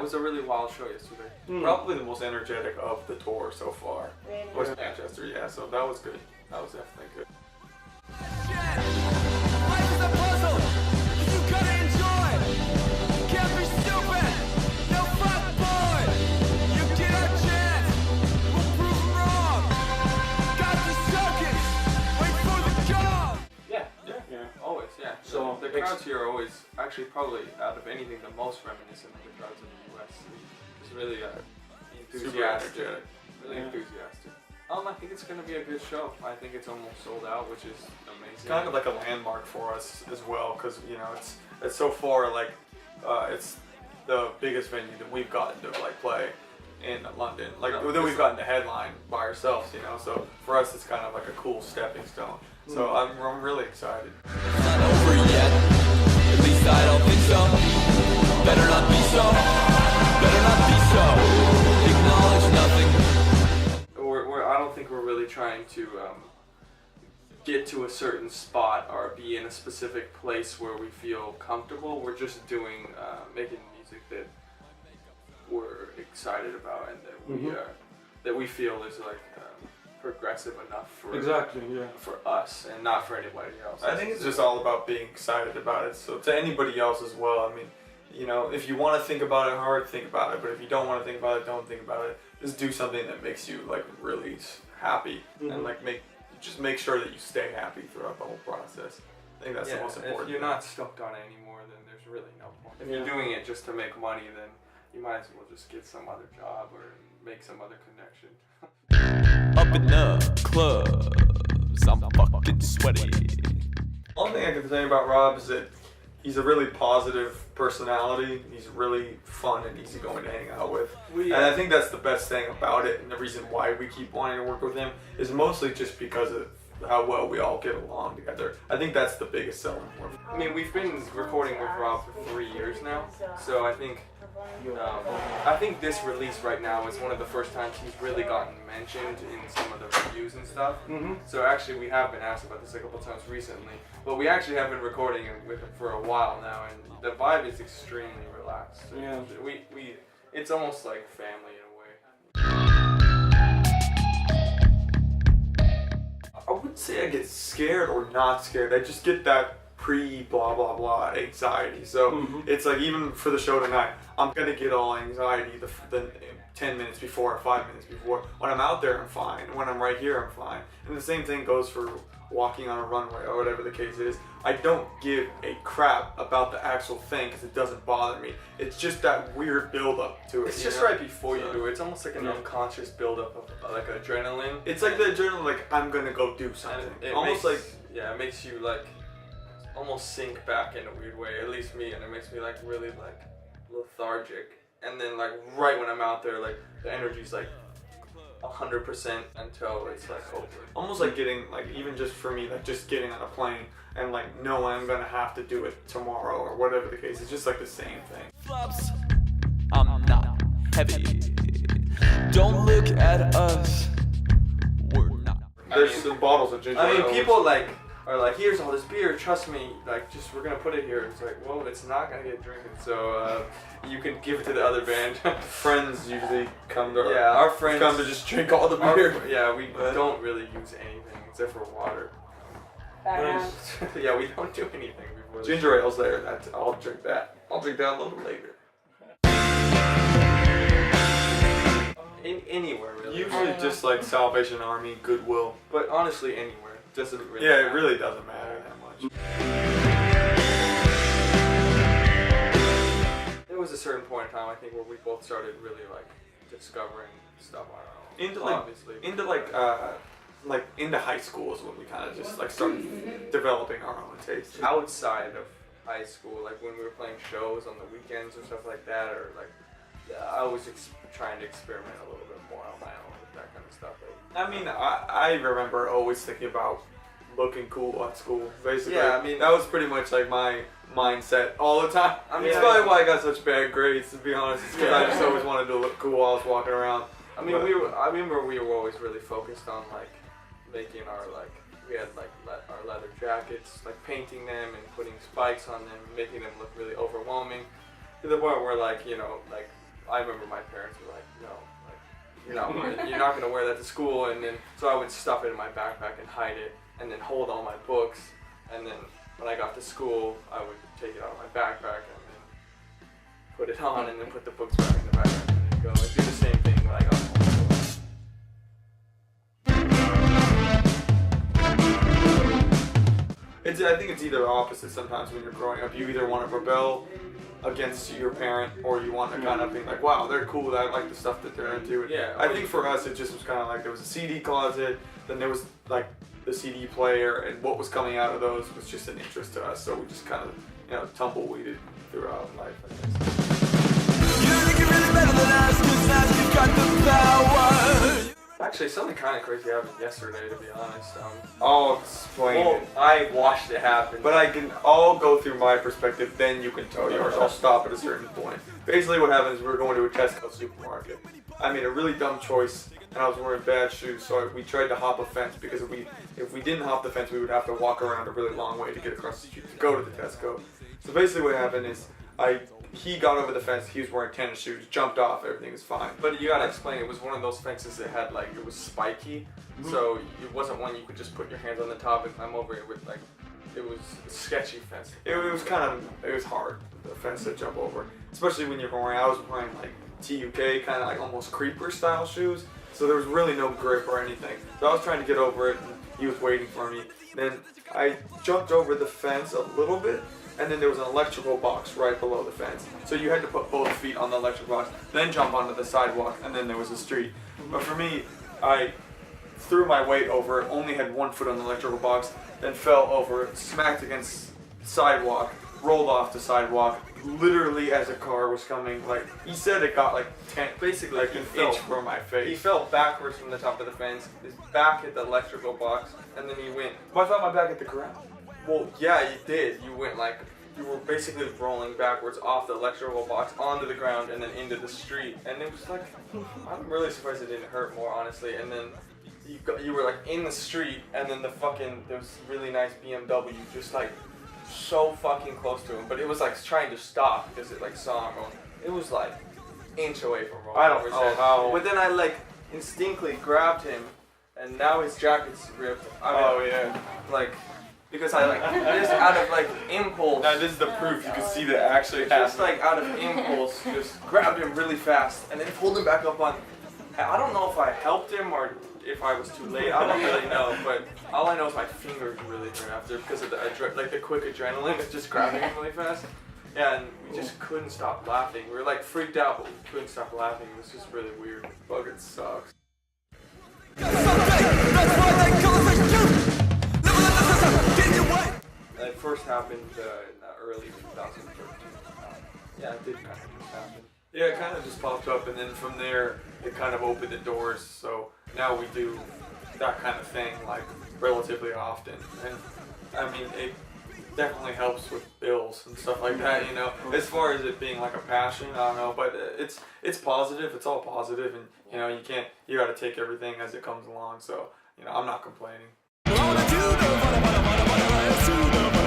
was a really wild show yesterday. Probably the most energetic of the tour so far. Really? Was Manchester, yeah, so that was good. That was definitely good. Life is a puzzle. You gotta enjoy. Can't be stupid. No fuck boy. You get our chance. We'll prove 'em wrong. Got the soakers. Wait for the call. Yeah, always, yeah. So, the crowds here are always, actually probably out of anything, the most reminiscent of the crowds in the US. It's really enthusiastic. Super energetic. Really enthusiastic. I think it's going to be a good show. I think it's almost sold out, which is amazing. It's kind of like a landmark for us as well, because you know it's so far like it's the biggest venue that we've gotten to like play in London, like that we've gotten to headline by ourselves, you know. So for us, it's kind of like a cool stepping stone. So I'm really excited. It's not over yet. At least I don't think so. Better not be so. Better not be so. Acknowledge nothing. I don't think we're really trying to get to a certain spot or be in a specific place where we feel comfortable. We're just doing, making music that we're excited about and that we feel is like progressive enough for for us and not for anybody else. I think it's just all about being excited about it. So to anybody else as well, I mean, you know, if you want to think about it hard, think about it. But if you don't want to think about it, don't think about it. Just do something that makes you like really happy and like make sure that you stay happy throughout the whole process. I think that's the most important. If you're not stoked on it anymore, then there's really no point. If you're doing it just to make money, then you might as well just get some other job or make some other connection. Up in the clubs, I'm fucking sweaty. One thing I can say about Rob is that he's a really positive personality. He's really fun and easygoing to hang out with. And I think that's the best thing about it, and the reason why we keep wanting to work with him is mostly just because of how well we all get along together. I think that's the biggest selling point. I mean, we've been recording with Rob for 3 years now, so I think this release right now is one of the first times he's really gotten mentioned in some of the reviews and stuff. So actually, we have been asked about this a couple times recently, but we actually have been recording with him for a while now, and the vibe is extremely relaxed. Yeah. It's almost like family in a way. I wouldn't say I get scared or not scared. I just get that pre-blah blah blah anxiety. So it's like even for the show tonight, I'm gonna get all anxiety the 10 minutes before or 5 minutes before. When I'm out there, I'm fine. When I'm right here, I'm fine. And the same thing goes for walking on a runway or whatever the case is. I don't give a crap about the actual thing because it doesn't bother me. It's just that weird build-up to it. It's just right before you do it. It's almost like an unconscious build-up of like adrenaline. It's like the adrenaline, like I'm gonna go do something. It almost makes you like almost sink back in a weird way. At least me, and it makes me like really like lethargic. And then like right when I'm out there, like the energy's like 100% until it's like over. Almost like getting like even just for me, like just getting on a plane and like knowing I'm gonna have to do it tomorrow or whatever the case. It's just like the same thing. Flops, I'm not heavy. Don't look at us. We're not. There's some bottles of ginger ale. I mean, people like are like, here's all this beer. Trust me, like just we're gonna put it here. It's like, well, it's not gonna get drinking, so you can give it to the other band. Friends usually come to our friends come to just drink all the beer. We don't really use anything except for water. Yeah, we don't do anything before. Ginger ale's there. I'll drink that. I'll drink that a little later. Anywhere really. Usually just like Salvation Army, Goodwill. But honestly, anywhere. Doesn't really Yeah, matter. it really doesn't matter that much. There was a certain point in time I think where we both started really like discovering stuff on our own. Into high school is when we kind of just like started developing our own taste. Outside of high school, like when we were playing shows on the weekends or stuff like that, or like I was trying to experiment a little bit more on my own with that kind of stuff. I mean, I remember always thinking about looking cool at school, basically. Yeah, I mean, that was pretty much like my mindset all the time. I mean, it's probably why I got such bad grades, to be honest, because I just always wanted to look cool while I was walking around. I mean, I remember we were always really focused on like making our we had like our leather jackets, like painting them and putting spikes on them, making them look really overwhelming, to the point where like, you know, like I remember my parents were like, no, like you're not gonna wear that to school, and then so I would stuff it in my backpack and hide it, and then hold all my books, and then when I got to school, I would take it out of my backpack and then put it on, and then put the books back in the backpack, and then go and do the same thing when I got home. I think it's either opposite sometimes when you're growing up. You either want to rebel against your parent, or you want to kind of be like, wow, they're cool, I like the stuff that they're into. Yeah. I think for us, it just was kind of like there was a CD closet, then there was like the CD player, and what was coming out of those was just an interest to us. So we just kind of, tumbleweeded throughout life, I guess. You think you're really better than us, 'cause now you've got the power. Actually, something kind of crazy happened yesterday, to be honest. I'll explain Well, it. I watched it happen. But I'll go through my perspective, then you can tell yours. I'll stop at a certain point. Basically what happened is we were going to a Tesco supermarket. I made a really dumb choice, and I was wearing bad shoes, so we tried to hop a fence, because if we didn't hop the fence, we would have to walk around a really long way to get across the street to go to the Tesco. So basically what happened is he got over the fence, he was wearing tennis shoes, jumped off, everything was fine. But you gotta explain, it was one of those fences that had it was spiky, so it wasn't one you could just put your hands on the top and climb over it with it was a sketchy fence. It was hard, the fence to jump over. Especially when you're I was wearing TUK, kind of almost creeper style shoes, so there was really no grip or anything. So I was trying to get over it, and he was waiting for me. Then I jumped over the fence a little bit, and then there was an electrical box right below the fence. So you had to put both feet on the electrical box, then jump onto the sidewalk, and then there was a street. But for me, I threw my weight over it, only had one foot on the electrical box, then fell over it, smacked against the sidewalk, rolled off the sidewalk, literally as a car was coming. He said it got Basically, an inch from my face. He fell backwards from the top of the fence, his back hit the electrical box, and then he went. Well, I thought my back hit the ground. Well, yeah, you did. You went you were basically rolling backwards off the electrical box onto the ground and then into the street. And it was I'm really surprised it didn't hurt more, honestly. And then you were in the street, and then there was a really nice BMW just so fucking close to him. But it was trying to stop because it saw him. It was inch away from rolling. I don't know how. But then I instinctively grabbed him, and now his jacket's ripped. Because I just out of impulse. Now this is the proof. You can see that actually Just out of impulse, just grabbed him really fast and then pulled him back up on. I don't know if I helped him or if I was too late. I don't really know, but all I know is my fingers really hurt after because of the quick adrenaline of just grabbing him really fast. Yeah, and we just couldn't stop laughing. We were freaked out, but we couldn't stop laughing. It was just really weird. Fucking sucks. It first happened in early 2013. Yeah, it did kind of just happen. Yeah, it kind of just popped up, and then from there, it kind of opened the doors. So now we do that kind of thing relatively often, and I mean it definitely helps with bills and stuff like that. As far as it being a passion, I don't know, but it's positive. It's all positive, and you got to take everything as it comes along. So I'm not complaining. I wanna do the